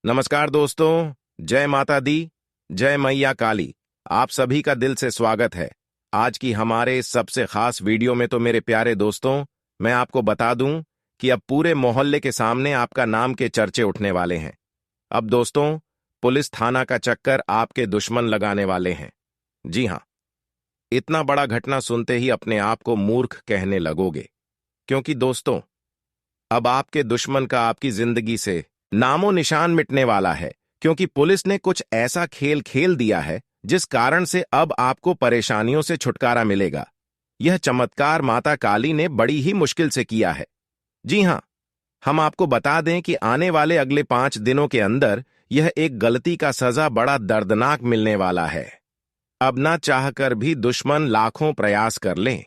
नमस्कार दोस्तों, जय माता दी, जय मैया काली। आप सभी का दिल से स्वागत है। आज की हमारे इस सबसे खास वीडियो में तो मेरे प्यारे दोस्तों, मैं आपको बता दूं कि अब पूरे मोहल्ले के सामने आपका नाम के चर्चे उठने वाले हैं। अब दोस्तों, पुलिस थाना का चक्कर आपके दुश्मन लगाने वाले हैं। जी हाँ, इतना बड़ा घटना सुनते ही अपने आप को मूर्ख कहने लगोगे, क्योंकि दोस्तों, अब आपके दुश्मन का आपकी जिंदगी से नामो निशान मिटने वाला है, क्योंकि पुलिस ने कुछ ऐसा खेल खेल दिया है जिस कारण से अब आपको परेशानियों से छुटकारा मिलेगा। यह चमत्कार माता काली ने बड़ी ही मुश्किल से किया है। जी हां, हम आपको बता दें कि आने वाले अगले 5 दिनों के अंदर यह एक गलती का सजा बड़ा दर्दनाक मिलने वाला है। अब ना चाहकर भी दुश्मन लाखों प्रयास कर लें,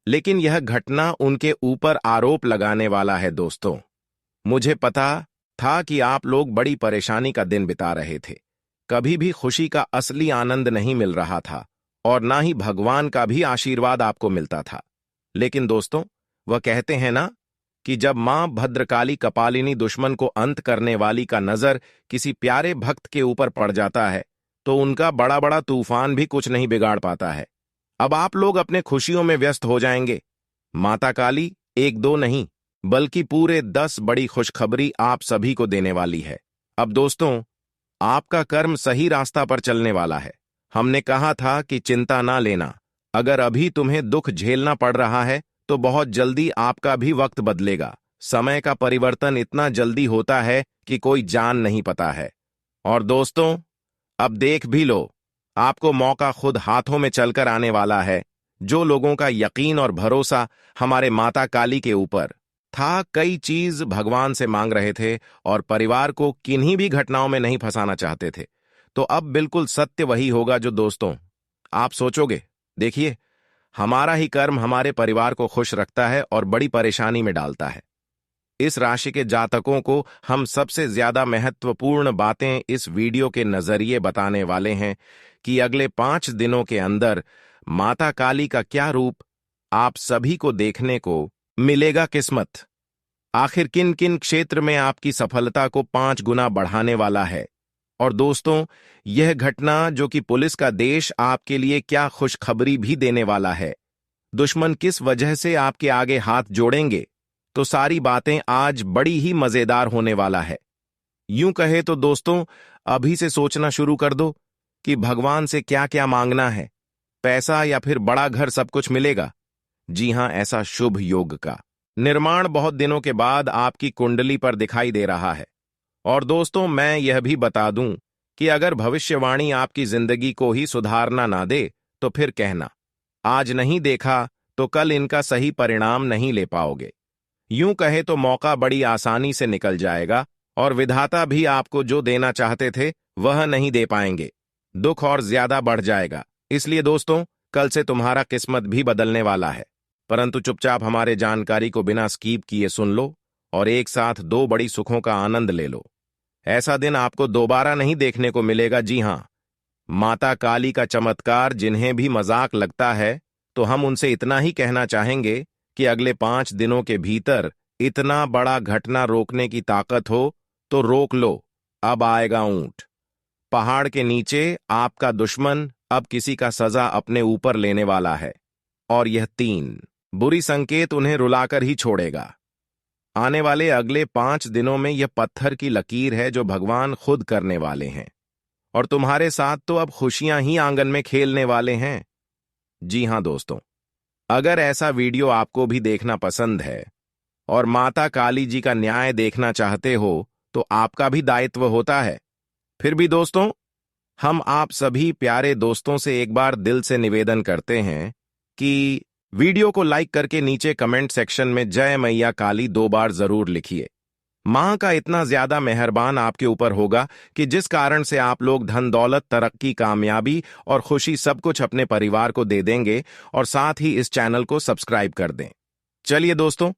लेकिन यह घटना उनके ऊपर आरोप लगाने वाला है। दोस्तों, मुझे पता था कि आप लोग बड़ी परेशानी का दिन बिता रहे थे। कभी भी खुशी का असली आनंद नहीं मिल रहा था और ना ही भगवान का भी आशीर्वाद आपको मिलता था। लेकिन दोस्तों, वह कहते हैं ना कि जब मां भद्रकाली कपालिनी दुश्मन को अंत करने वाली का नजर किसी प्यारे भक्त के ऊपर पड़ जाता है, तो उनका बड़ा बड़ा तूफान भी कुछ नहीं बिगाड़ पाता है। अब आप लोग अपने खुशियों में व्यस्त हो जाएंगे। माता काली एक दो नहीं, बल्कि पूरे 10 बड़ी खुशखबरी आप सभी को देने वाली है। अब दोस्तों, आपका कर्म सही रास्ता पर चलने वाला है। हमने कहा था कि चिंता ना लेना। अगर अभी तुम्हें दुख झेलना पड़ रहा है, तो बहुत जल्दी आपका भी वक्त बदलेगा। समय का परिवर्तन इतना जल्दी होता है कि कोई जान नहीं पाता है। और दोस्तों, अब देख भी लो, आपको मौका खुद हाथों में चलकर आने वाला है। जो लोगों का यकीन और भरोसा हमारे माता काली के ऊपर था, कई चीज भगवान से मांग रहे थे और परिवार को किन्हीं भी घटनाओं में नहीं फंसाना चाहते थे, तो अब बिल्कुल सत्य वही होगा जो दोस्तों आप सोचोगे। देखिए, हमारा ही कर्म हमारे परिवार को खुश रखता है और बड़ी परेशानी में डालता है। इस राशि के जातकों को हम सबसे ज्यादा महत्वपूर्ण बातें इस वीडियो के नजरिए बताने वाले हैं कि अगले 5 दिनों के अंदर माता काली का क्या रूप आप सभी को देखने को मिलेगा। किस्मत आखिर किन किन क्षेत्र में आपकी सफलता को 5 गुना बढ़ाने वाला है। और दोस्तों, यह घटना जो कि पुलिस का देश आपके लिए क्या खुशखबरी भी देने वाला है। दुश्मन किस वजह से आपके आगे हाथ जोड़ेंगे, तो सारी बातें आज बड़ी ही मजेदार होने वाला है। यूं कहे तो दोस्तों, अभी से सोचना शुरू कर दो कि भगवान से क्या क्या मांगना है। पैसा या फिर बड़ा घर, सब कुछ मिलेगा। जी हां, ऐसा शुभ योग का निर्माण बहुत दिनों के बाद आपकी कुंडली पर दिखाई दे रहा है। और दोस्तों, मैं यह भी बता दूं कि अगर भविष्यवाणी आपकी जिंदगी को ही सुधारना ना दे, तो फिर कहना आज नहीं देखा तो कल इनका सही परिणाम नहीं ले पाओगे। यूं कहे तो मौका बड़ी आसानी से निकल जाएगा और विधाता भी आपको जो देना चाहते थे वह नहीं दे पाएंगे। दुख और ज्यादा बढ़ जाएगा। इसलिए दोस्तों, कल से तुम्हारा किस्मत भी बदलने वाला है। परंतु चुपचाप हमारे जानकारी को बिना स्कीप किए सुन लो और एक साथ 2 बड़ी सुखों का आनंद ले लो। ऐसा दिन आपको दोबारा नहीं देखने को मिलेगा। जी हां, माता काली का चमत्कार जिन्हें भी मजाक लगता है, तो हम उनसे इतना ही कहना चाहेंगे कि अगले 5 दिनों के भीतर इतना बड़ा घटना रोकने की ताकत हो तो रोक लो। अब आएगा ऊंट। पहाड़ के नीचे आपका दुश्मन अब किसी का सजा अपने ऊपर लेने वाला है, और यह 3 बुरी संकेत उन्हें रुलाकर ही छोड़ेगा। आने वाले अगले 5 दिनों में यह पत्थर की लकीर है जो भगवान खुद करने वाले हैं, और तुम्हारे साथ तो अब खुशियां ही आंगन में खेलने वाले हैं। जी हां दोस्तों, अगर ऐसा वीडियो आपको भी देखना पसंद है और माता काली जी का न्याय देखना चाहते हो, तो आपका भी दायित्व होता है। फिर भी दोस्तों, हम आप सभी प्यारे दोस्तों से एक बार दिल से निवेदन करते हैं कि वीडियो को लाइक करके नीचे कमेंट सेक्शन में जय मैया काली 2 बार जरूर लिखिए। मां का इतना ज्यादा मेहरबान आपके ऊपर होगा कि जिस कारण से आप लोग धन दौलत, तरक्की, कामयाबी और खुशी सब कुछ अपने परिवार को दे देंगे, और साथ ही इस चैनल को सब्सक्राइब कर दें। चलिए दोस्तों,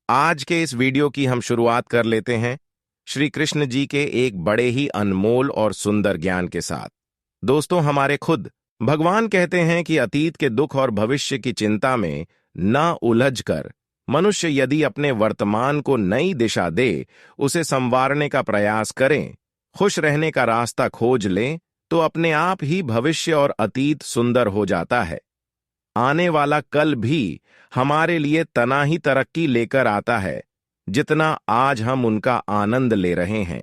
आज के इस वीडियो की हम शुरुआत कर लेते हैं श्री कृष्ण जी के एक बड़े ही अनमोल और सुंदर ज्ञान के साथ। दोस्तों, हमारे खुद भगवान कहते हैं कि अतीत के दुख और भविष्य की चिंता में न उलझकर मनुष्य यदि अपने वर्तमान को नई दिशा दे, उसे संवारने का प्रयास करें, खुश रहने का रास्ता खोज लें तो अपने आप ही भविष्य और अतीत सुंदर हो जाता है। आने वाला कल भी हमारे लिए तना ही तरक्की लेकर आता है, जितना आज हम उनका आनंद ले रहे हैं।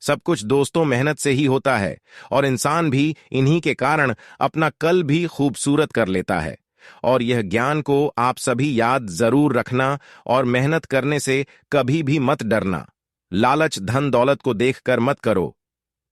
सब कुछ दोस्तों मेहनत से ही होता है और इंसान भी इन्हीं के कारण अपना कल भी खूबसूरत कर लेता है। और यह ज्ञान को आप सभी याद जरूर रखना और मेहनत करने से कभी भी मत डरना। लालच धन दौलत को देखकर मत करो,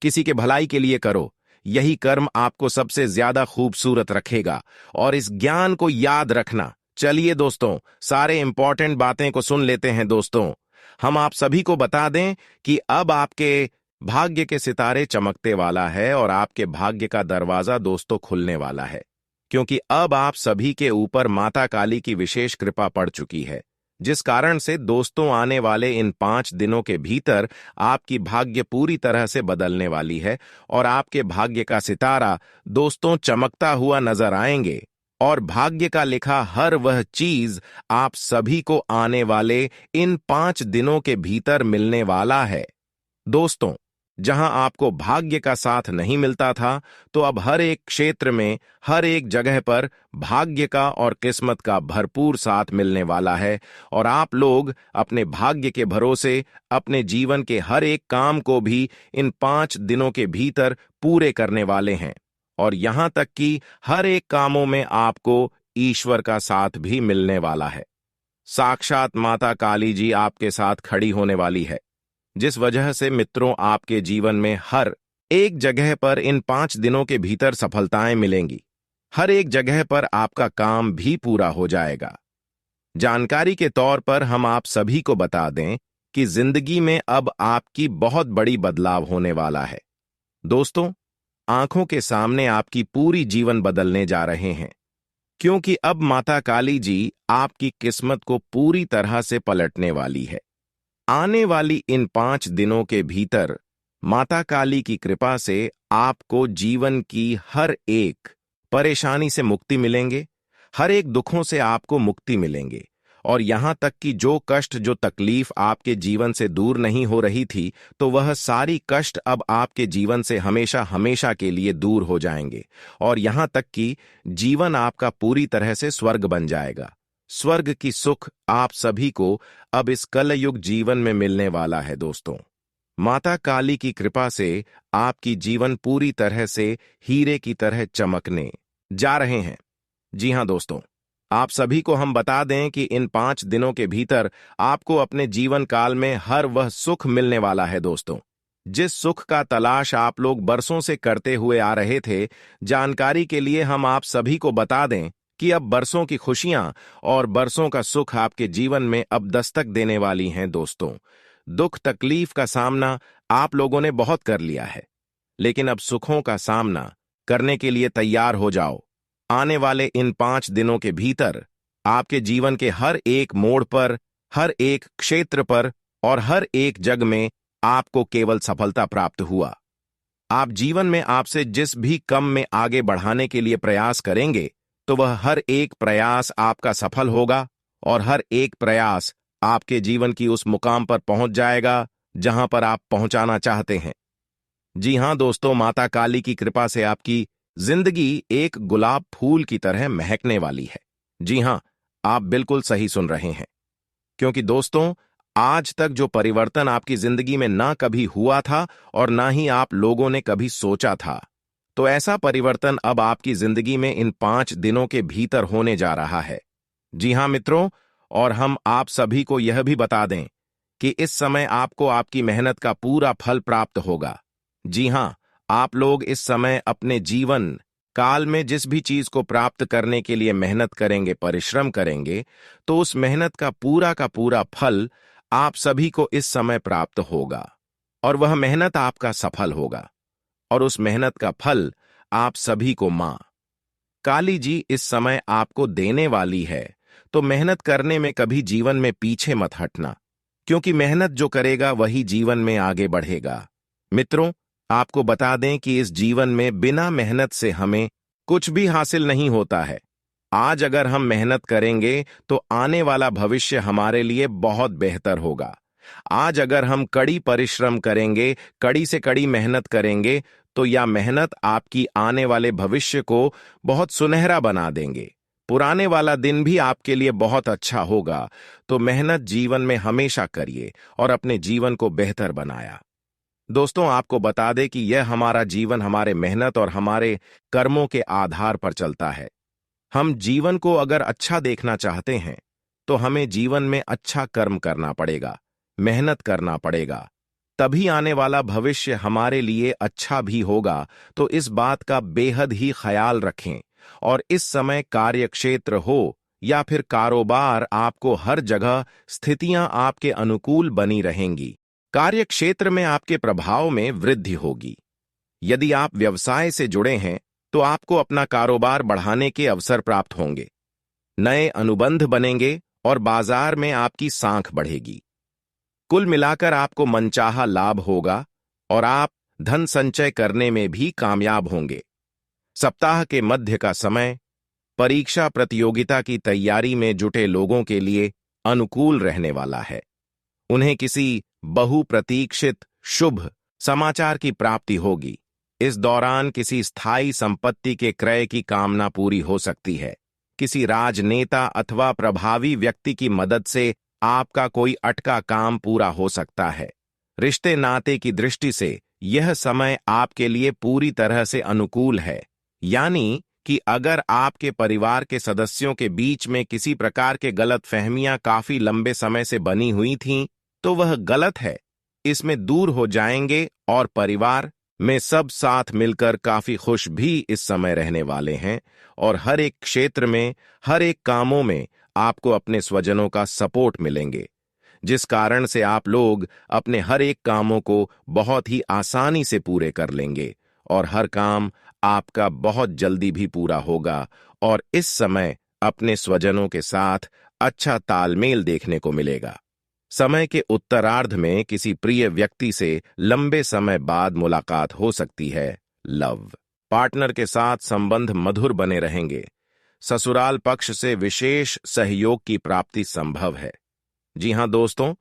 किसी के भलाई के लिए करो। यही कर्म आपको सबसे ज्यादा खूबसूरत रखेगा और इस ज्ञान को याद रखना। चलिए दोस्तों, सारे इंपॉर्टेंट बातें को सुन लेते हैं। दोस्तों, हम आप सभी को बता दें कि अब आपके भाग्य के सितारे चमकते वाला है और आपके भाग्य का दरवाजा दोस्तों खुलने वाला है, क्योंकि अब आप सभी के ऊपर माता काली की विशेष कृपा पड़ चुकी है, जिस कारण से दोस्तों आने वाले इन 5 दिनों के भीतर आपकी भाग्य पूरी तरह से बदलने वाली है और आपके भाग्य का सितारा दोस्तों चमकता हुआ नजर आएंगे और भाग्य का लिखा हर वह चीज आप सभी को आने वाले इन 5 दिनों के भीतर मिलने वाला है। दोस्तों, जहां आपको भाग्य का साथ नहीं मिलता था, तो अब हर एक क्षेत्र में, हर एक जगह पर भाग्य का और किस्मत का भरपूर साथ मिलने वाला है और आप लोग अपने भाग्य के भरोसे अपने जीवन के हर एक काम को भी इन 5 दिनों के भीतर पूरे करने वाले हैं। और यहां तक कि हर एक कामों में आपको ईश्वर का साथ भी मिलने वाला है। साक्षात माता काली जी आपके साथ खड़ी होने वाली है, जिस वजह से मित्रों आपके जीवन में हर एक जगह पर इन 5 दिनों के भीतर सफलताएं मिलेंगी। हर एक जगह पर आपका काम भी पूरा हो जाएगा। जानकारी के तौर पर हम आप सभी को बता दें कि जिंदगी में अब आपकी बहुत बड़ी बदलाव होने वाला है। दोस्तों, आंखों के सामने आपकी पूरी जीवन बदलने जा रहे हैं, क्योंकि अब माता काली जी आपकी किस्मत को पूरी तरह से पलटने वाली है। आने वाली इन 5 दिनों के भीतर माता काली की कृपा से आपको जीवन की हर एक परेशानी से मुक्ति मिलेंगे, हर एक दुखों से आपको मुक्ति मिलेंगे और यहां तक कि जो कष्ट, जो तकलीफ आपके जीवन से दूर नहीं हो रही थी, तो वह सारी कष्ट अब आपके जीवन से हमेशा हमेशा के लिए दूर हो जाएंगे और यहां तक कि जीवन आपका पूरी तरह से स्वर्ग बन जाएगा। स्वर्ग की सुख आप सभी को अब इस कलयुग जीवन में मिलने वाला है। दोस्तों, माता काली की कृपा से आपकी जीवन पूरी तरह से हीरे की तरह चमकने जा रहे हैं। जी हां दोस्तों, आप सभी को हम बता दें कि इन 5 दिनों के भीतर आपको अपने जीवन काल में हर वह सुख मिलने वाला है। दोस्तों, जिस सुख का तलाश आप लोग बरसों से करते हुए आ रहे थे, जानकारी के लिए हम आप सभी को बता दें कि अब बरसों की खुशियां और बरसों का सुख आपके जीवन में अब दस्तक देने वाली हैं। दोस्तों, दुख तकलीफ का सामना आप लोगों ने बहुत कर लिया है, लेकिन अब सुखों का सामना करने के लिए तैयार हो जाओ। आने वाले इन 5 दिनों के भीतर आपके जीवन के हर एक मोड़ पर, हर एक क्षेत्र पर और हर एक जग में आपको केवल सफलता प्राप्त हुआ। आप जीवन में आपसे जिस भी कम में आगे बढ़ाने के लिए प्रयास करेंगे, तो वह हर एक प्रयास आपका सफल होगा और हर एक प्रयास आपके जीवन की उस मुकाम पर पहुंच जाएगा जहां पर आप पहुंचाना चाहते हैं। जी हां दोस्तों, माता काली की कृपा से आपकी जिंदगी एक गुलाब फूल की तरह महकने वाली है। जी हां, आप बिल्कुल सही सुन रहे हैं, क्योंकि दोस्तों, आज तक जो परिवर्तन आपकी जिंदगी में ना कभी हुआ था और ना ही आप लोगों ने कभी सोचा था, तो ऐसा परिवर्तन अब आपकी जिंदगी में इन 5 दिनों के भीतर होने जा रहा है। जी हां मित्रों, और हम आप सभी को यह भी बता दें कि इस समय आपको आपकी मेहनत का पूरा फल प्राप्त होगा। जी हां, आप लोग इस समय अपने जीवन काल में जिस भी चीज को प्राप्त करने के लिए मेहनत करेंगे, परिश्रम करेंगे, तो उस मेहनत का पूरा फल आप सभी को इस समय प्राप्त होगा और वह मेहनत आपका सफल होगा और उस मेहनत का फल आप सभी को मां काली जी इस समय आपको देने वाली है। तो मेहनत करने में कभी जीवन में पीछे मत हटना, क्योंकि मेहनत जो करेगा वही जीवन में आगे बढ़ेगा। मित्रों, आपको बता दें कि इस जीवन में बिना मेहनत से हमें कुछ भी हासिल नहीं होता है। आज अगर हम मेहनत करेंगे तो आने वाला भविष्य हमारे लिए बहुत बेहतर होगा। आज अगर हम कड़ी परिश्रम करेंगे, कड़ी से कड़ी मेहनत करेंगे, तो यह मेहनत आपकी आने वाले भविष्य को बहुत सुनहरा बना देंगे। पुराने वाला दिन भी आपके लिए बहुत अच्छा होगा। तो मेहनत जीवन में हमेशा करिए और अपने जीवन को बेहतर बनाया। दोस्तों, आपको बता दें कि यह हमारा जीवन हमारे मेहनत और हमारे कर्मों के आधार पर चलता है। हम जीवन को अगर अच्छा देखना चाहते हैं, तो हमें जीवन में अच्छा कर्म करना पड़ेगा, मेहनत करना पड़ेगा। तभी आने वाला भविष्य हमारे लिए अच्छा भी होगा। तो इस बात का बेहद ही ख्याल रखें। और इस समय कार्यक्षेत्र हो या फिर कारोबार, आपको हर जगह स्थितियां आपके अनुकूल बनी रहेंगी। कार्यक्षेत्र में आपके प्रभाव में वृद्धि होगी। यदि आप व्यवसाय से जुड़े हैं, तो आपको अपना कारोबार बढ़ाने के अवसर प्राप्त होंगे। नए अनुबंध बनेंगे और बाजार में आपकी साख बढ़ेगी। कुल मिलाकर आपको मनचाहा लाभ होगा और आप धन संचय करने में भी कामयाब होंगे। सप्ताह के मध्य का समय परीक्षा प्रतियोगिता की तैयारी में जुटे लोगों के लिए अनुकूल रहने वाला है। उन्हें किसी बहुप्रतीक्षित शुभ समाचार की प्राप्ति होगी। इस दौरान किसी स्थायी संपत्ति के क्रय की कामना पूरी हो सकती है। किसी राजनेता अथवा प्रभावी व्यक्ति की मदद से आपका कोई अटका काम पूरा हो सकता है। रिश्ते नाते की दृष्टि से यह समय आपके लिए पूरी तरह से अनुकूल है। यानी कि अगर आपके परिवार के सदस्यों के बीच में किसी प्रकार के गलतफहमियां काफी लंबे समय से बनी हुई थीं, तो वह गलत है, इसमें दूर हो जाएंगे और परिवार में सब साथ मिलकर काफी खुश भी इस समय रहने वाले हैं। और हर एक क्षेत्र में, हर एक कामों में आपको अपने स्वजनों का सपोर्ट मिलेंगे, जिस कारण से आप लोग अपने हर एक कामों को बहुत ही आसानी से पूरे कर लेंगे और हर काम आपका बहुत जल्दी भी पूरा होगा। और इस समय अपने स्वजनों के साथ अच्छा तालमेल देखने को मिलेगा। समय के उत्तरार्ध में किसी प्रिय व्यक्ति से लंबे समय बाद मुलाकात हो सकती है। लव पार्टनर के साथ संबंध मधुर बने रहेंगे। ससुराल पक्ष से विशेष सहयोग की प्राप्ति संभव है। जी हां दोस्तों,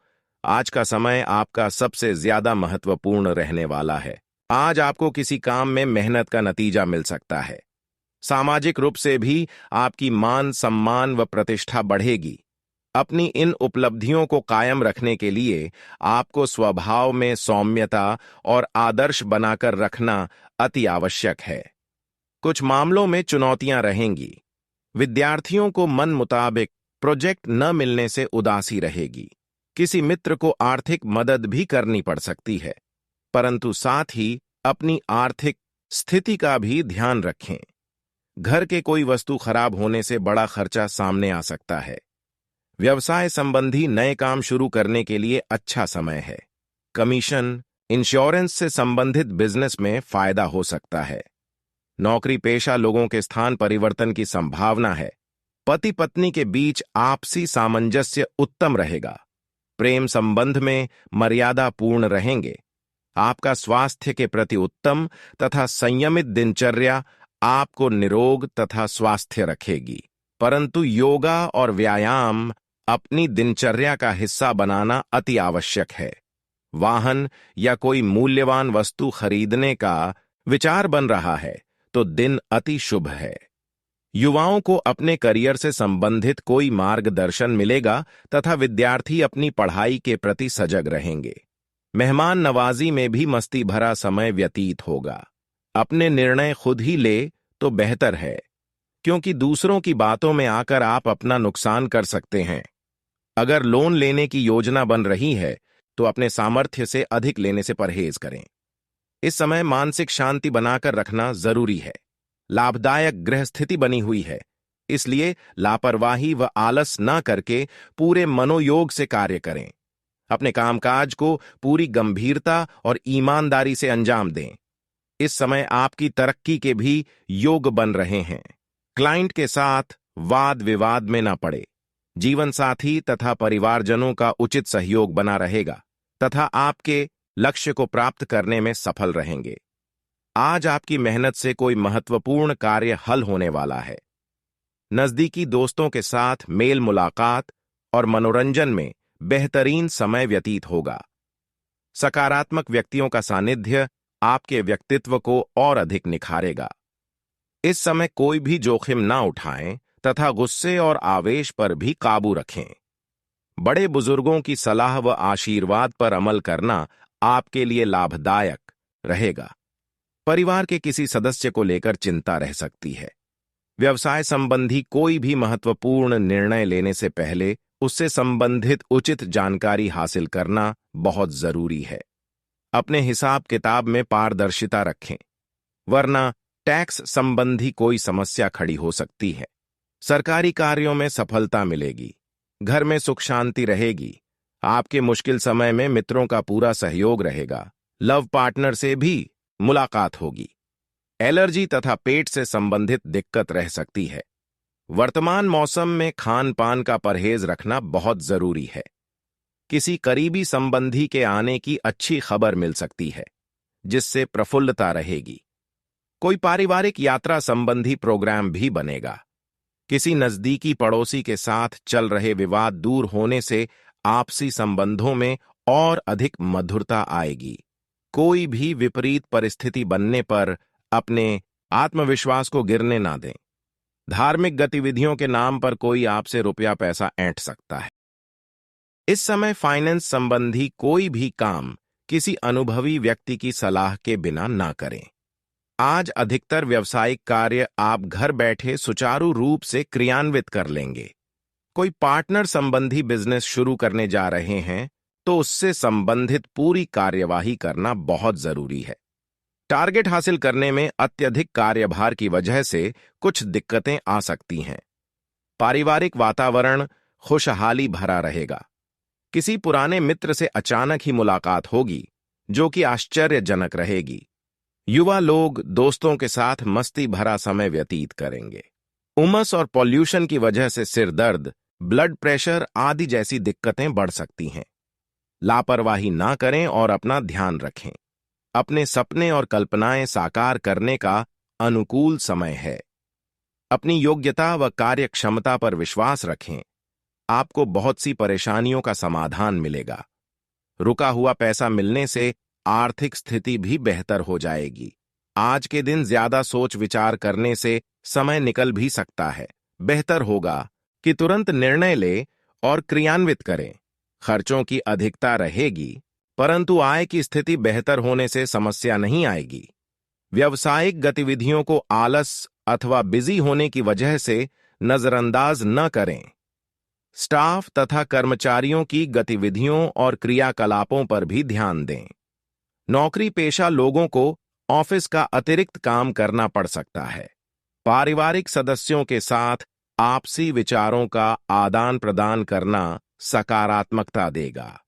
आज का समय आपका सबसे ज्यादा महत्वपूर्ण रहने वाला है। आज आपको किसी काम में मेहनत का नतीजा मिल सकता है। सामाजिक रूप से भी आपकी मान सम्मान व प्रतिष्ठा बढ़ेगी। अपनी इन उपलब्धियों को कायम रखने के लिए आपको स्वभाव में सौम्यता और आदर्श बनाकर रखना अति आवश्यक है। कुछ मामलों में चुनौतियां रहेंगी। विद्यार्थियों को मन मुताबिक प्रोजेक्ट न मिलने से उदासी रहेगी। किसी मित्र को आर्थिक मदद भी करनी पड़ सकती है, परंतु साथ ही अपनी आर्थिक स्थिति का भी ध्यान रखें। घर के कोई वस्तु खराब होने से बड़ा खर्चा सामने आ सकता है। व्यवसाय संबंधी नए काम शुरू करने के लिए अच्छा समय है। कमीशन, इंश्योरेंस से संबंधित बिजनेस में फायदा हो सकता है। नौकरी पेशा लोगों के स्थान परिवर्तन की संभावना है। पति पत्नी के बीच आपसी सामंजस्य उत्तम रहेगा। प्रेम संबंध में मर्यादा पूर्ण रहेंगे। आपका स्वास्थ्य के प्रति उत्तम तथा संयमित दिनचर्या आपको निरोग तथा स्वास्थ्य रखेगी। परंतु योगा और व्यायाम अपनी दिनचर्या का हिस्सा बनाना अति आवश्यक है। वाहन या कोई मूल्यवान वस्तु खरीदने का विचार बन रहा है तो दिन अति शुभ है। युवाओं को अपने करियर से संबंधित कोई मार्गदर्शन मिलेगा तथा विद्यार्थी अपनी पढ़ाई के प्रति सजग रहेंगे। मेहमान नवाजी में भी मस्ती भरा समय व्यतीत होगा। अपने निर्णय खुद ही ले तो बेहतर है, क्योंकि दूसरों की बातों में आकर आप अपना नुकसान कर सकते हैं। अगर लोन लेने की योजना बन रही है तो अपने सामर्थ्य से अधिक लेने से परहेज करें। इस समय मानसिक शांति बनाकर रखना जरूरी है। लाभदायक गृह स्थिति बनी हुई है, इसलिए लापरवाही व आलस न करके पूरे मनोयोग से कार्य करें। अपने कामकाज को पूरी गंभीरता और ईमानदारी से अंजाम दें। इस समय आपकी तरक्की के भी योग बन रहे हैं। क्लाइंट के साथ वाद विवाद में न पड़े। जीवन साथी तथा परिवारजनों का उचित सहयोग बना रहेगा तथा आपके लक्ष्य को प्राप्त करने में सफल रहेंगे। आज आपकी मेहनत से कोई महत्वपूर्ण कार्य हल होने वाला है। नजदीकी दोस्तों के साथ मेल मुलाकात और मनोरंजन में बेहतरीन समय व्यतीत होगा। सकारात्मक व्यक्तियों का सानिध्य आपके व्यक्तित्व को और अधिक निखारेगा। इस समय कोई भी जोखिम ना उठाएं तथा गुस्से और आवेश पर भी काबू रखें। बड़े बुजुर्गों की सलाह व आशीर्वाद पर अमल करना आपके लिए लाभदायक रहेगा। परिवार के किसी सदस्य को लेकर चिंता रह सकती है। व्यवसाय संबंधी कोई भी महत्वपूर्ण निर्णय लेने से पहले उससे संबंधित उचित जानकारी हासिल करना बहुत जरूरी है। अपने हिसाब किताब में पारदर्शिता रखें, वरना टैक्स संबंधी कोई समस्या खड़ी हो सकती है। सरकारी कार्यों में सफलता मिलेगी। घर में सुख शांति रहेगी। आपके मुश्किल समय में मित्रों का पूरा सहयोग रहेगा। लव पार्टनर से भी मुलाकात होगी। एलर्जी तथा पेट से संबंधित दिक्कत रह सकती है। वर्तमान मौसम में खान पान का परहेज रखना बहुत जरूरी है। किसी करीबी संबंधी के आने की अच्छी खबर मिल सकती है, जिससे प्रफुल्लता रहेगी। कोई पारिवारिक यात्रा संबंधी प्रोग्राम भी बनेगा। किसी नजदीकी पड़ोसी के साथ चल रहे विवाद दूर होने से आपसी संबंधों में और अधिक मधुरता आएगी। कोई भी विपरीत परिस्थिति बनने पर अपने आत्मविश्वास को गिरने ना दें। धार्मिक गतिविधियों के नाम पर कोई आपसे रुपया पैसा ऐंठ सकता है। इस समय फाइनेंस संबंधी कोई भी काम किसी अनुभवी व्यक्ति की सलाह के बिना ना करें। आज अधिकतर व्यावसायिक कार्य आप घर बैठे सुचारू रूप से क्रियान्वित कर लेंगे। कोई पार्टनर संबंधी बिजनेस शुरू करने जा रहे हैं तो उससे संबंधित पूरी कार्यवाही करना बहुत जरूरी है। टारगेट हासिल करने में अत्यधिक कार्यभार की वजह से कुछ दिक्कतें आ सकती हैं। पारिवारिक वातावरण खुशहाली भरा रहेगा। किसी पुराने मित्र से अचानक ही मुलाकात होगी, जो कि आश्चर्यजनक रहेगी। युवा लोग दोस्तों के साथ मस्ती भरा समय व्यतीत करेंगे। उमस और पॉल्यूशन की वजह से सिर दर्द, ब्लड प्रेशर आदि जैसी दिक्कतें बढ़ सकती हैं। लापरवाही ना करें और अपना ध्यान रखें। अपने सपने और कल्पनाएं साकार करने का अनुकूल समय है। अपनी योग्यता व कार्यक्षमता पर विश्वास रखें। आपको बहुत सी परेशानियों का समाधान मिलेगा। रुका हुआ पैसा मिलने से आर्थिक स्थिति भी बेहतर हो जाएगी। आज के दिन ज्यादा सोच विचार करने से समय निकल भी सकता है। बेहतर होगा कि तुरंत निर्णय लें और क्रियान्वित करें। खर्चों की अधिकता रहेगी, परंतु आय की स्थिति बेहतर होने से समस्या नहीं आएगी। व्यावसायिक गतिविधियों को आलस अथवा बिजी होने की वजह से नजरअंदाज न करें। स्टाफ तथा कर्मचारियों की गतिविधियों और क्रियाकलापों पर भी ध्यान दें। नौकरी पेशा लोगों को ऑफिस का अतिरिक्त काम करना पड़ सकता है। पारिवारिक सदस्यों के साथ आपसी विचारों का आदान प्रदान करना सकारात्मकता देगा।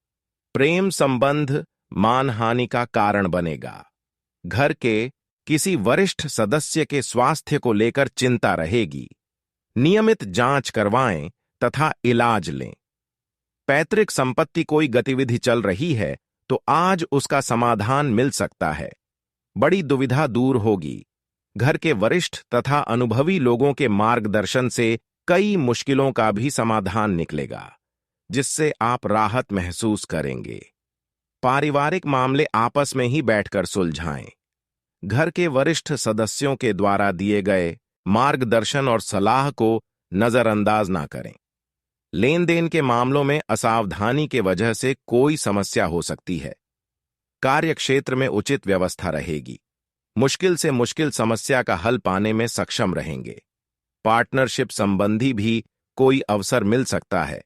प्रेम संबंध मानहानि का कारण बनेगा। घर के किसी वरिष्ठ सदस्य के स्वास्थ्य को लेकर चिंता रहेगी। नियमित जांच करवाएं तथा इलाज लें। पैतृक संपत्ति कोई गतिविधि चल रही है तो आज उसका समाधान मिल सकता है। बड़ी दुविधा दूर होगी। घर के वरिष्ठ तथा अनुभवी लोगों के मार्गदर्शन से कई मुश्किलों का भी समाधान निकलेगा, जिससे आप राहत महसूस करेंगे। पारिवारिक मामले आपस में ही बैठकर सुलझाएं। घर के वरिष्ठ सदस्यों के द्वारा दिए गए मार्गदर्शन और सलाह को नजरअंदाज ना करें। लेन देन के मामलों में असावधानी के वजह से कोई समस्या हो सकती है। कार्यक्षेत्र में उचित व्यवस्था रहेगी। मुश्किल से मुश्किल समस्या का हल पाने में सक्षम रहेंगे। पार्टनरशिप संबंधी भी कोई अवसर मिल सकता है।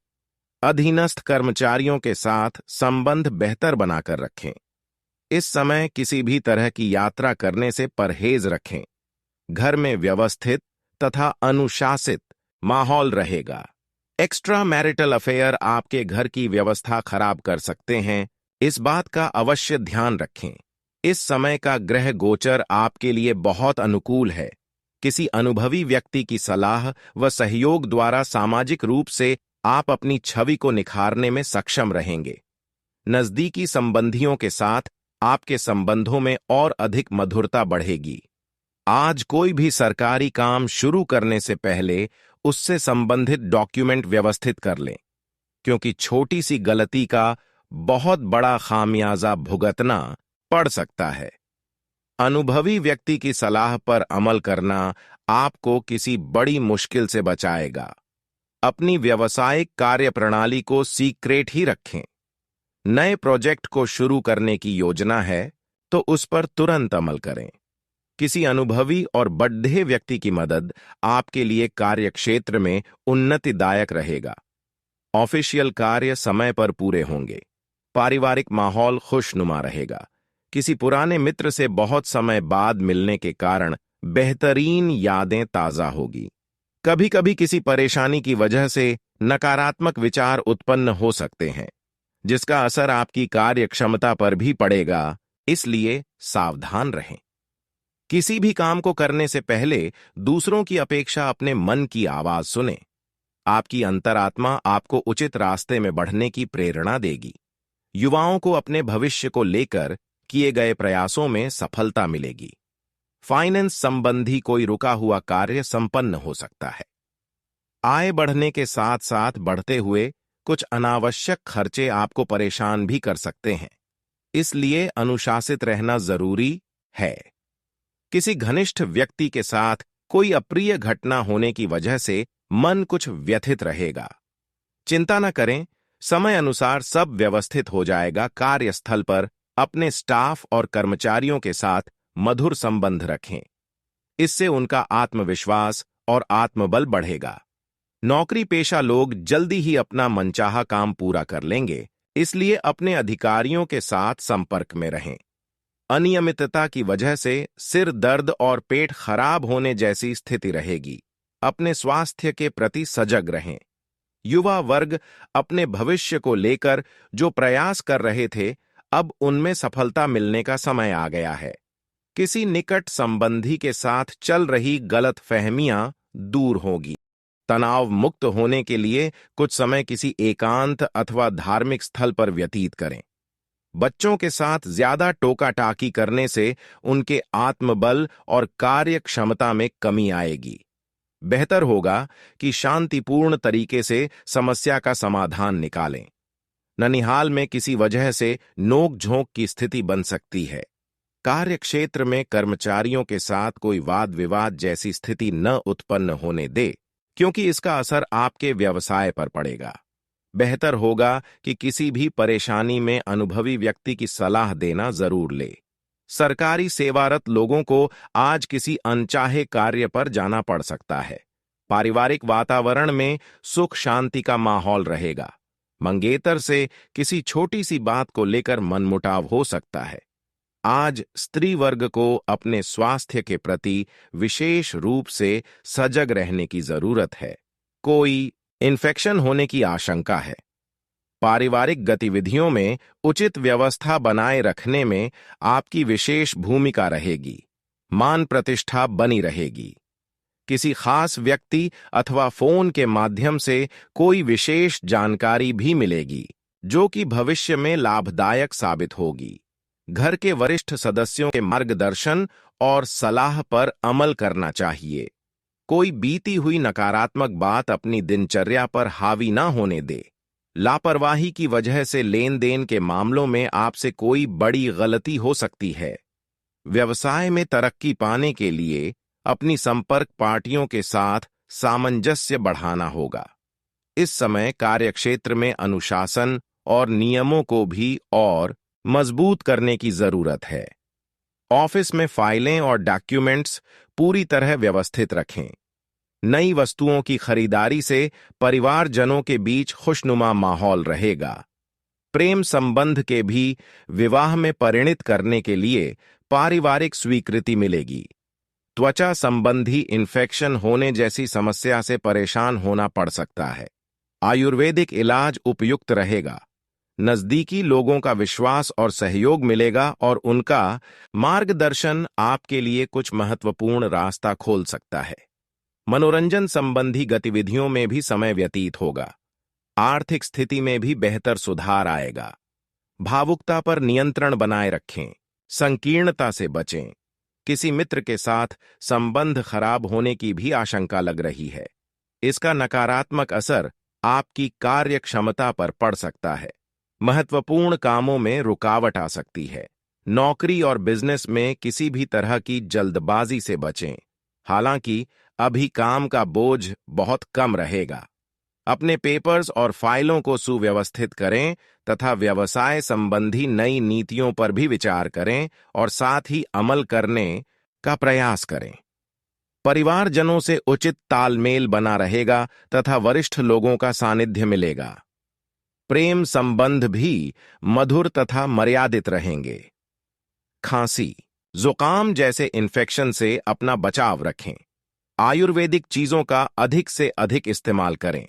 अधीनस्थ कर्मचारियों के साथ संबंध बेहतर बनाकर रखें। इस समय किसी भी तरह की यात्रा करने से परहेज रखें। घर में व्यवस्थित तथा अनुशासित माहौल रहेगा। एक्स्ट्रा मैरिटल अफेयर आपके घर की व्यवस्था खराब कर सकते हैं, इस बात का अवश्य ध्यान रखें। इस समय का ग्रह गोचर आपके लिए बहुत अनुकूल है। किसी अनुभवी व्यक्ति की सलाह व सहयोग द्वारा सामाजिक रूप से आप अपनी छवि को निखारने में सक्षम रहेंगे। नजदीकी संबंधियों के साथ आपके संबंधों में और अधिक मधुरता बढ़ेगी। आज कोई भी सरकारी काम शुरू करने से पहले उससे संबंधित डॉक्यूमेंट व्यवस्थित कर लें। क्योंकि छोटी सी गलती का बहुत बड़ा खामियाजा भुगतना पड़ सकता है। अनुभवी व्यक्ति की सलाह पर अमल करना आपको किसी बड़ी मुश्किल से बचाएगा। अपनी व्यावसायिक कार्यप्रणाली को सीक्रेट ही रखें। नए प्रोजेक्ट को शुरू करने की योजना है तो उस पर तुरंत अमल करें। किसी अनुभवी और बड्ढे व्यक्ति की मदद आपके लिए कार्यक्षेत्र में उन्नतिदायक रहेगा। ऑफिशियल कार्य समय पर पूरे होंगे। पारिवारिक माहौल खुशनुमा रहेगा। किसी पुराने मित्र से बहुत समय बाद मिलने के कारण बेहतरीन यादें ताजा होगी। कभी कभी किसी परेशानी की वजह से नकारात्मक विचार उत्पन्न हो सकते हैं, जिसका असर आपकी कार्य क्षमता पर भी पड़ेगा, इसलिए सावधान रहें। किसी भी काम को करने से पहले दूसरों की अपेक्षा अपने मन की आवाज सुनें। आपकी अंतरात्मा आपको उचित रास्ते में बढ़ने की प्रेरणा देगी। युवाओं को अपने भविष्य को लेकर किए गए प्रयासों में सफलता मिलेगी। फाइनेंस संबंधी कोई रुका हुआ कार्य संपन्न हो सकता है। आय बढ़ने के साथ साथ बढ़ते हुए कुछ अनावश्यक खर्चे आपको परेशान भी कर सकते हैं, इसलिए अनुशासित रहना जरूरी है। किसी घनिष्ठ व्यक्ति के साथ कोई अप्रिय घटना होने की वजह से मन कुछ व्यथित रहेगा। चिंता न करें, समय अनुसार सब व्यवस्थित हो जाएगा। कार्यस्थल पर अपने स्टाफ और कर्मचारियों के साथ मधुर संबंध रखें। इससे उनका आत्मविश्वास और आत्मबल बढ़ेगा। नौकरी पेशा लोग जल्दी ही अपना मनचाहा काम पूरा कर लेंगे, इसलिए अपने अधिकारियों के साथ संपर्क में रहें। अनियमितता की वजह से सिर दर्द और पेट खराब होने जैसी स्थिति रहेगी। अपने स्वास्थ्य के प्रति सजग रहें। युवा वर्ग अपने भविष्य को लेकर जो प्रयास कर रहे थे, अब उनमें सफलता मिलने का समय आ गया है। किसी निकट संबंधी के साथ चल रही गलतफहमियां दूर होगी। तनाव मुक्त होने के लिए कुछ समय किसी एकांत अथवा धार्मिक स्थल पर व्यतीत करें। बच्चों के साथ ज्यादा टोका-टाकी करने से उनके आत्मबल और कार्य क्षमता में कमी आएगी। बेहतर होगा कि शांतिपूर्ण तरीके से समस्या का समाधान निकालें। ननिहाल में किसी वजह से नोक-झोंक की स्थिति बन सकती है। कार्यक्षेत्र में कर्मचारियों के साथ कोई वाद विवाद जैसी स्थिति न उत्पन्न होने दे, क्योंकि इसका असर आपके व्यवसाय पर पड़ेगा। बेहतर होगा कि किसी भी परेशानी में अनुभवी व्यक्ति की सलाह देना जरूर ले। सरकारी सेवारत लोगों को आज किसी अनचाहे कार्य पर जाना पड़ सकता है। पारिवारिक वातावरण में सुख शांति का माहौल रहेगा। मंगेतर से किसी छोटी सी बात को लेकर मनमुटाव हो सकता है। आज स्त्री वर्ग को अपने स्वास्थ्य के प्रति विशेष रूप से सजग रहने की जरूरत है। कोई इन्फेक्शन होने की आशंका है। पारिवारिक गतिविधियों में उचित व्यवस्था बनाए रखने में आपकी विशेष भूमिका रहेगी। मान प्रतिष्ठा बनी रहेगी। किसी खास व्यक्ति अथवा फोन के माध्यम से कोई विशेष जानकारी भी मिलेगी, जो कि भविष्य में लाभदायक साबित होगी। घर के वरिष्ठ सदस्यों के मार्गदर्शन और सलाह पर अमल करना चाहिए। कोई बीती हुई नकारात्मक बात अपनी दिनचर्या पर हावी ना होने दे। लापरवाही की वजह से लेन देन के मामलों में आपसे कोई बड़ी गलती हो सकती है। व्यवसाय में तरक्की पाने के लिए अपनी संपर्क पार्टियों के साथ सामंजस्य बढ़ाना होगा। इस समय कार्यक्षेत्र में अनुशासन और नियमों को भी और मजबूत करने की जरूरत है। ऑफिस में फाइलें और डॉक्यूमेंट्स पूरी तरह व्यवस्थित रखें। नई वस्तुओं की खरीदारी से परिवारजनों के बीच खुशनुमा माहौल रहेगा। प्रेम संबंध के भी विवाह में परिणित करने के लिए पारिवारिक स्वीकृति मिलेगी। त्वचा संबंधी इन्फेक्शन होने जैसी समस्या से परेशान होना पड़ सकता है। आयुर्वेदिक इलाज उपयुक्त रहेगा। नजदीकी लोगों का विश्वास और सहयोग मिलेगा और उनका मार्गदर्शन आपके लिए कुछ महत्वपूर्ण रास्ता खोल सकता है। मनोरंजन संबंधी गतिविधियों में भी समय व्यतीत होगा। आर्थिक स्थिति में भी बेहतर सुधार आएगा। भावुकता पर नियंत्रण बनाए रखें। संकीर्णता से बचें। किसी मित्र के साथ संबंध खराब होने की भी आशंका लग रही है। इसका नकारात्मक असर आपकी कार्य क्षमता पर पड़ सकता है। महत्वपूर्ण कामों में रुकावट आ सकती है। नौकरी और बिजनेस में किसी भी तरह की जल्दबाजी से बचें। हालांकि अभी काम का बोझ बहुत कम रहेगा। अपने पेपर्स और फाइलों को सुव्यवस्थित करें तथा व्यवसाय संबंधी नई नीतियों पर भी विचार करें और साथ ही अमल करने का प्रयास करें। परिवारजनों से उचित तालमेल बना रहेगा तथा वरिष्ठ लोगों का सानिध्य मिलेगा। प्रेम संबंध भी मधुर तथा मर्यादित रहेंगे। खांसी, जुकाम जैसे इन्फेक्शन से अपना बचाव रखें। आयुर्वेदिक चीजों का अधिक से अधिक इस्तेमाल करें।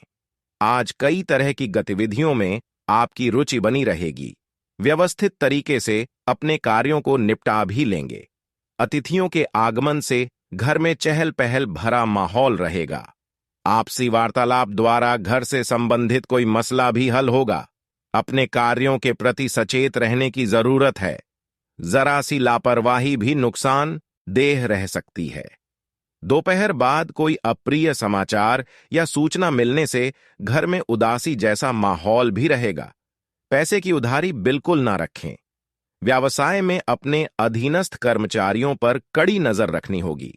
आज कई तरह की गतिविधियों में आपकी रुचि बनी रहेगी। व्यवस्थित तरीके से अपने कार्यों को निपटा भी लेंगे। अतिथियों के आगमन से घर में चहल पहल भरा माहौल रहेगा। आपसी वार्तालाप द्वारा घर से संबंधित कोई मसला भी हल होगा। अपने कार्यों के प्रति सचेत रहने की जरूरत है। जरा सी लापरवाही भी नुकसान देह रह सकती है। दोपहर बाद कोई अप्रिय समाचार या सूचना मिलने से घर में उदासी जैसा माहौल भी रहेगा। पैसे की उधारी बिल्कुल ना रखें। व्यवसाय में अपने अधीनस्थ कर्मचारियों पर कड़ी नजर रखनी होगी।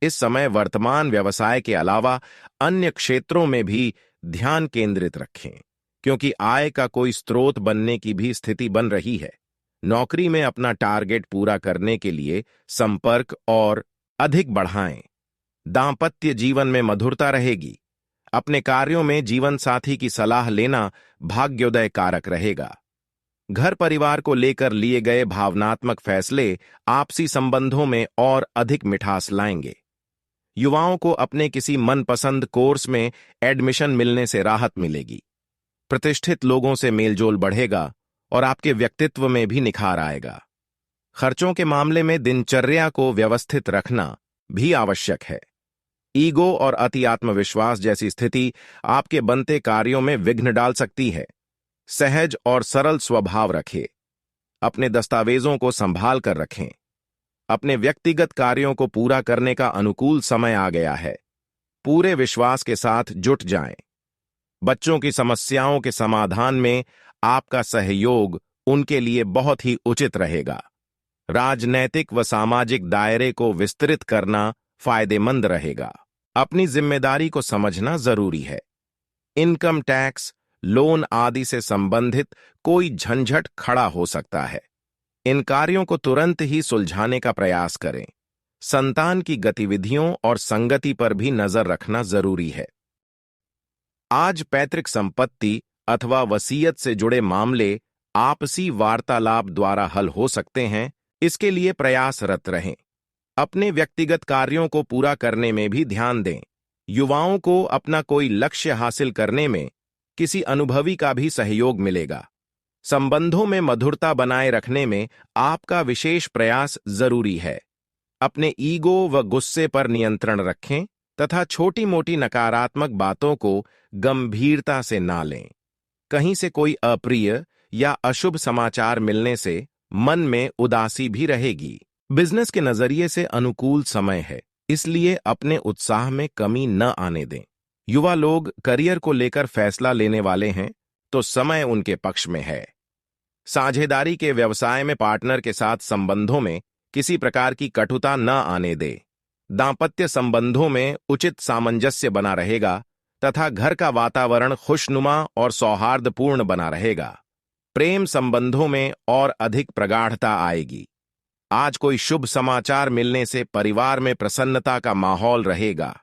इस समय वर्तमान व्यवसाय के अलावा अन्य क्षेत्रों में भी ध्यान केंद्रित रखें, क्योंकि आय का कोई स्रोत बनने की भी स्थिति बन रही है। नौकरी में अपना टारगेट पूरा करने के लिए संपर्क और अधिक बढ़ाएं। दांपत्य जीवन में मधुरता रहेगी। अपने कार्यों में जीवन साथी की सलाह लेना भाग्योदय कारक रहेगा। घर परिवार को लेकर लिए गए भावनात्मक फैसले आपसी संबंधों में और अधिक मिठास लाएंगे। युवाओं को अपने किसी मनपसंद कोर्स में एडमिशन मिलने से राहत मिलेगी। प्रतिष्ठित लोगों से मेलजोल बढ़ेगा और आपके व्यक्तित्व में भी निखार आएगा। खर्चों के मामले में दिनचर्या को व्यवस्थित रखना भी आवश्यक है। ईगो और अति आत्मविश्वास जैसी स्थिति आपके बनते कार्यों में विघ्न डाल सकती है। सहज और सरल स्वभाव रखें। अपने दस्तावेजों को संभाल कर रखें। अपने व्यक्तिगत कार्यों को पूरा करने का अनुकूल समय आ गया है। पूरे विश्वास के साथ जुट जाएं। बच्चों की समस्याओं के समाधान में आपका सहयोग उनके लिए बहुत ही उचित रहेगा। राजनैतिक व सामाजिक दायरे को विस्तृत करना फायदेमंद रहेगा। अपनी जिम्मेदारी को समझना जरूरी है। इनकम टैक्स, लोन आदि से संबंधित कोई झंझट खड़ा हो सकता है। इन कार्यों को तुरंत ही सुलझाने का प्रयास करें। संतान की गतिविधियों और संगति पर भी नजर रखना जरूरी है। आज पैतृक संपत्ति अथवा वसीयत से जुड़े मामले आपसी वार्तालाप द्वारा हल हो सकते हैं। इसके लिए प्रयासरत रहें। अपने व्यक्तिगत कार्यों को पूरा करने में भी ध्यान दें। युवाओं को अपना कोई लक्ष्य हासिल करने में किसी अनुभवी का भी सहयोग मिलेगा। संबंधों में मधुरता बनाए रखने में आपका विशेष प्रयास जरूरी है। अपने ईगो व गुस्से पर नियंत्रण रखें तथा छोटी मोटी नकारात्मक बातों को गंभीरता से ना लें। कहीं से कोई अप्रिय या अशुभ समाचार मिलने से मन में उदासी भी रहेगी। बिजनेस के नजरिए से अनुकूल समय है, इसलिए अपने उत्साह में कमी न आने दें। युवा लोग करियर को लेकर फैसला लेने वाले हैं, तो समय उनके पक्ष में है। साझेदारी के व्यवसाय में पार्टनर के साथ संबंधों में किसी प्रकार की कटुता न आने दे। दांपत्य संबंधों में उचित सामंजस्य बना रहेगा तथा घर का वातावरण खुशनुमा और सौहार्दपूर्ण बना रहेगा। प्रेम संबंधों में और अधिक प्रगाढ़ता आएगी। आज कोई शुभ समाचार मिलने से परिवार में प्रसन्नता का माहौल रहेगा।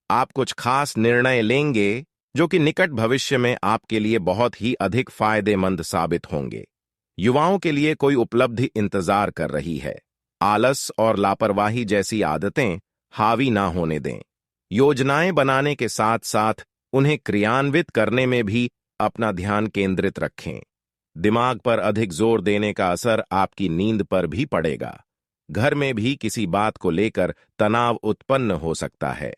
आप कुछ खास निर्णय लेंगे जो कि निकट भविष्य में आपके लिए बहुत ही अधिक फायदेमंद साबित होंगे। युवाओं के लिए कोई उपलब्धि इंतजार कर रही है। आलस और लापरवाही जैसी आदतें हावी ना होने दें। योजनाएं बनाने के साथ साथ उन्हें क्रियान्वित करने में भी अपना ध्यान केंद्रित रखें। दिमाग पर अधिक जोर देने का असर आपकी नींद पर भी पड़ेगा। घर में भी किसी बात को लेकर तनाव उत्पन्न हो सकता है।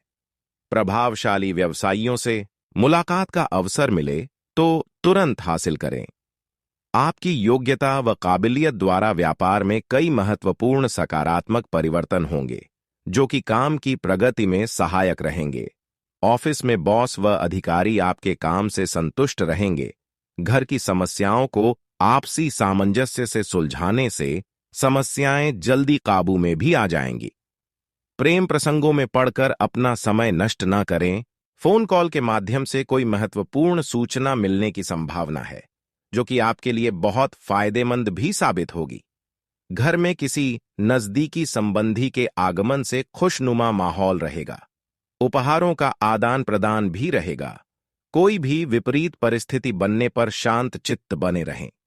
प्रभावशाली व्यवसायियों से मुलाकात का अवसर मिले तो तुरंत हासिल करें। आपकी योग्यता व काबिलियत द्वारा व्यापार में कई महत्वपूर्ण सकारात्मक परिवर्तन होंगे, जो कि काम की प्रगति में सहायक रहेंगे। ऑफिस में बॉस व अधिकारी आपके काम से संतुष्ट रहेंगे। घर की समस्याओं को आपसी सामंजस्य से सुलझाने से समस्याएं जल्दी काबू में भी आ जाएंगी। प्रेम प्रसंगों में पड़कर अपना समय नष्ट न करें। फोन कॉल के माध्यम से कोई महत्वपूर्ण सूचना मिलने की संभावना है, जो कि आपके लिए बहुत फायदेमंद भी साबित होगी। घर में किसी नजदीकी संबंधी के आगमन से खुशनुमा माहौल रहेगा। उपहारों का आदान प्रदान भी रहेगा। कोई भी विपरीत परिस्थिति बनने पर शांत चित्त बने रहें।